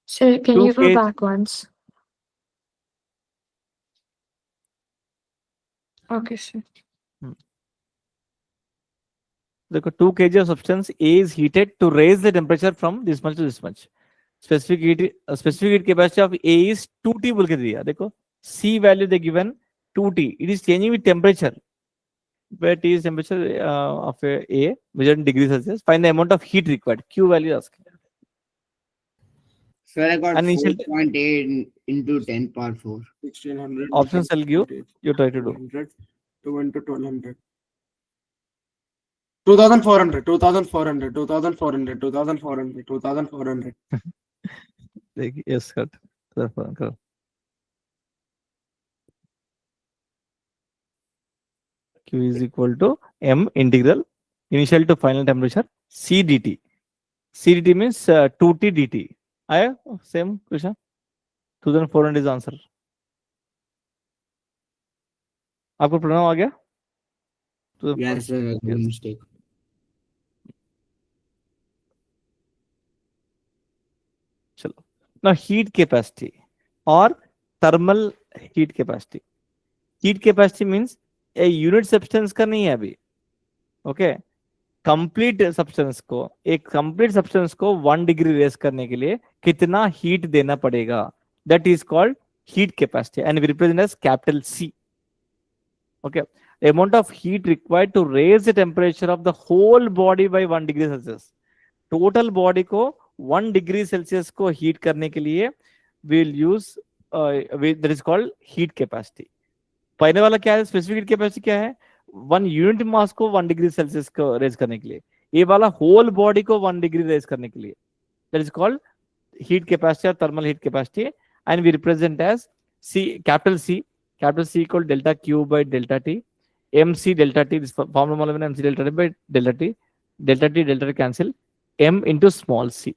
Sir, can you go 2K back once? Okay, sir. देखो 2 kg of substance A is heated to raise the temperature from this much to this much. Specific heat capacity of A is 2T बोल के दिया. देखो C value they given 2T. It is changing with temperature. Where T is temperature of A measured in degrees Celsius. Find the amount of heat required. Q value asking. So I got And initial 4.8 into 10 power 4. 1600. options I'll give. You try to do. 200, 2 into 1200. 2400, 2400, 2400, 2400, 2400. देखिए yes cut. करो. Q is equal to M integral initial to final temperature C dt. C dt means 2T dt. आया same question. 2400 is answer. आपको pronoun आ गया? Yes, sir. Yes. Mistake. चलो. Now heat capacity or thermal heat capacity. Heat capacity means a unit substance का नहीं है अभी. Okay. Complete substance को, एक कंप्लीट सब्सटेंस को 1 डिग्री रेस करने के लिए कितना हीट देना पड़ेगा, that is called heat capacity and we represent as capital C. Okay, amount of heat required to raise the temperature of the whole body by 1 degree Celsius. Total body को 1 degree Celsius को heat करने के लिए will use that is called heat capacity. पहले वाला क्या है, specific heat capacity क्या है? 1 यूनिट मास को 1 डिग्री सेल्सियस को रेज करने के लिए. ये वाला होल बॉडी को 1 डिग्री रेज करने के लिए, that is called heat capacity और thermal heat capacity. And we represent as C, capital C equal delta Q by delta T. mc delta T, this formula मालूम है, mc delta T by delta T cancel, m into small c.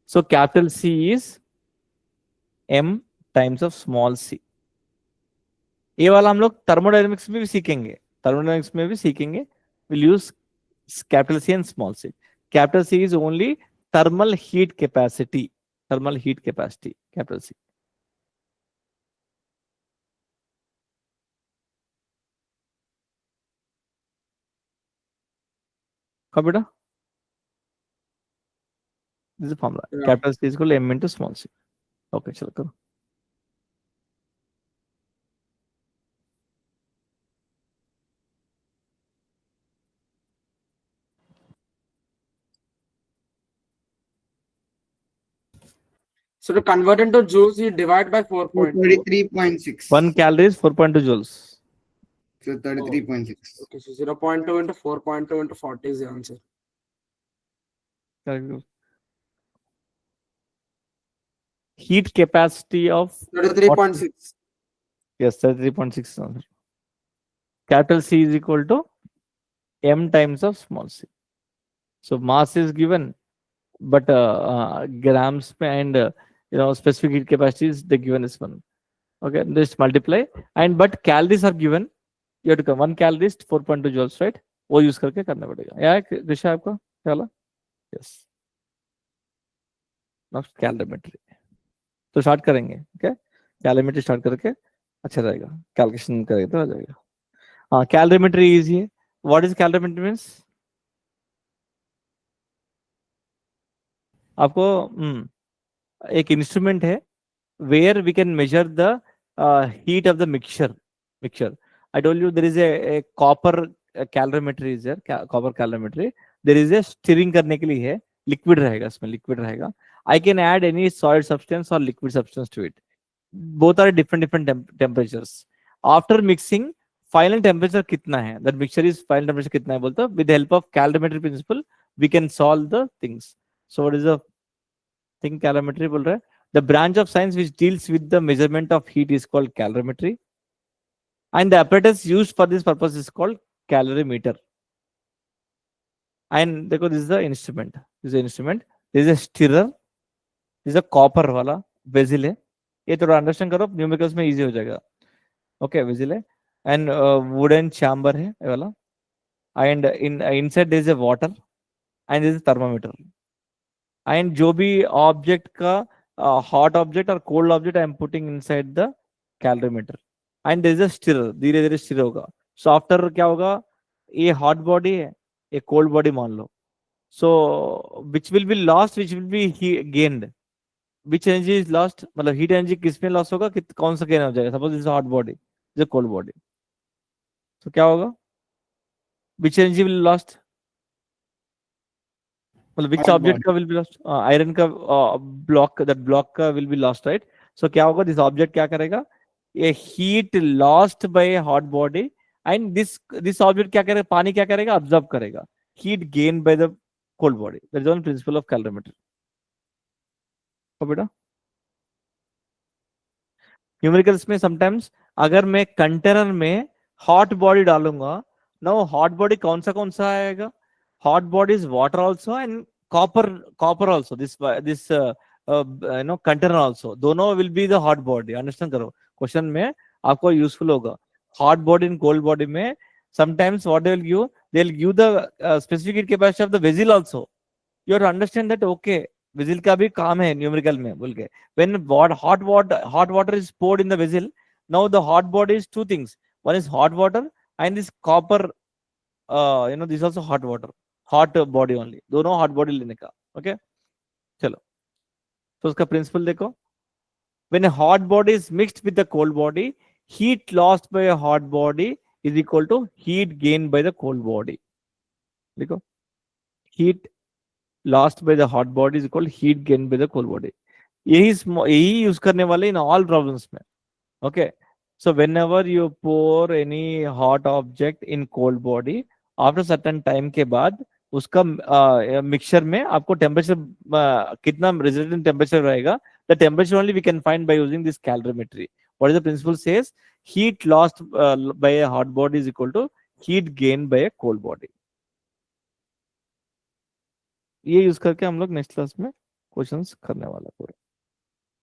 So capital C is m times of small c. ये वाला हम लोग thermodynamics में भी सीखेंगे. Thermodynamics में भी सीखेंगे. We'll use capital C and small c. Capital C is only thermal heat capacity. Thermal heat capacity. Capital C. कब बेटा? This is the formula. Yeah. Capital C is equal to m into small c. Okay, चलो करो. So to convert into joules, you divide by 4.2. 33.6. 1 calorie is 4.2 joules. So 33.6. Okay, so 0.2 into 4.2 into 40 is the answer. Heat capacity of 33.6. yes, 33.6 answer. Capital C is equal to m times of small c. So mass is given, but grams and specific heat capacity is the given is one. Okay, just multiply and but calories are given. You have to come 1 calorie is 4.2 joules, right? वो use करके करना पड़ेगा. या दिशा आपका क्या वाला? Yes. Now calorimetry. तो start करेंगे. ओके, कैलोरीमेट्री स्टार्ट करके अच्छा रहेगा. कैलकुलेशन करेंगे तो आ जाएगा. हाँ, कैलोरीमेट्री इजी है. What is calorimetry means? आपको एक इंस्ट्रूमेंट है where we can measure the heat of the mixture. I told you there is a copper calorimetry is there. Copper calorimetry. There is a stirring करने के लिए है. Liquid रहेगा, इसमें liquid रहेगा. I can add any solid substance or liquid substance to it. Both are different temperatures. After mixing, final temperature कितना है? That mixture is final temperature कितना है बोलता? With the help of calorimetry principle, we can solve the things. So what is the thing calorimetry बोल रहा है? The branch of science which deals with the measurement of heat is called calorimetry. And the apparatus used for this purpose is called calorimeter. And देखो, this is the instrument. This is the instrument. This is a stirrer. This is a copper वाला vessel है. ये थोड़ा understand करो, numericals में easy हो जाएगा. Okay, वेजिल है एंड वुडन चैम्बर है ये वाला. And inside there is a water and there is thermometer. And जो भी ऑब्जेक्ट का हॉट ऑब्जेक्ट और cold object I am putting inside the calorimeter. And there is a stirrer. धीरे धीरे स्टिर होगा. सो आफ्टर क्या होगा? ये हॉट बॉडी है, ये कोल्ड बॉडी मान लो. So which will be lost, which will be gained? Which energy is lost? मतलब हीट एनर्जी किसमें लॉस होगा, कौन सा गेन हो जाएगा? Suppose this hot body, this cold body. तो क्या होगा? Which energy will lost? मतलब which object का will be lost? आयरन का ब्लॉक, that block का will be lost, right? So क्या होगा? This object क्या करेगा? A heat lost by a hot body and this object क्या करेगा? पानी क्या करेगा? Absorb करेगा. Heat gained by the cold body. That is one principle of calorimetry. बेटा न्यूमेरिकल्स में समटाइम्स अगर मैं कंटेनर में हॉट बॉडी डालूंगा, नो हॉट बॉडी कौन सा आएगा? Hot body is water also and copper also. This container also, दोनों will be the hot body. Understand करो, क्वेश्चन में आपको यूजफुल होगा. Hot body in cold body में sometimes what they will give the specific heat capacity of the vessel also. You have to understand that. Okay, vessel का भी काम है numerical में बोल के. when hot water is poured in the vessel, now the hot body is two things. One is hot water and this copper, this also hot water, hot body only. दोनों hot body लेने का. Okay, चलो. तो उसका principal देखो. when a hot body is mixed with the cold body, heat lost by a hot body is equal to heat gained by the cold body. देखो, heat lost by the hot body is equal to heat gained by the cold body. यही use करने वाले in all problems में. Okay, so whenever you pour any hot object in cold body, after certain time के बाद उसका mixture में आपको temperature कितना रिजल्टेंट टेम्परेचर रहेगा, the temperature only we can find by using this calorimetry. What is the principle says? Heat lost by a hot body is equal to heat gain by a cold body. ये use करके हम लोग next class में questions करने वाला पूरा.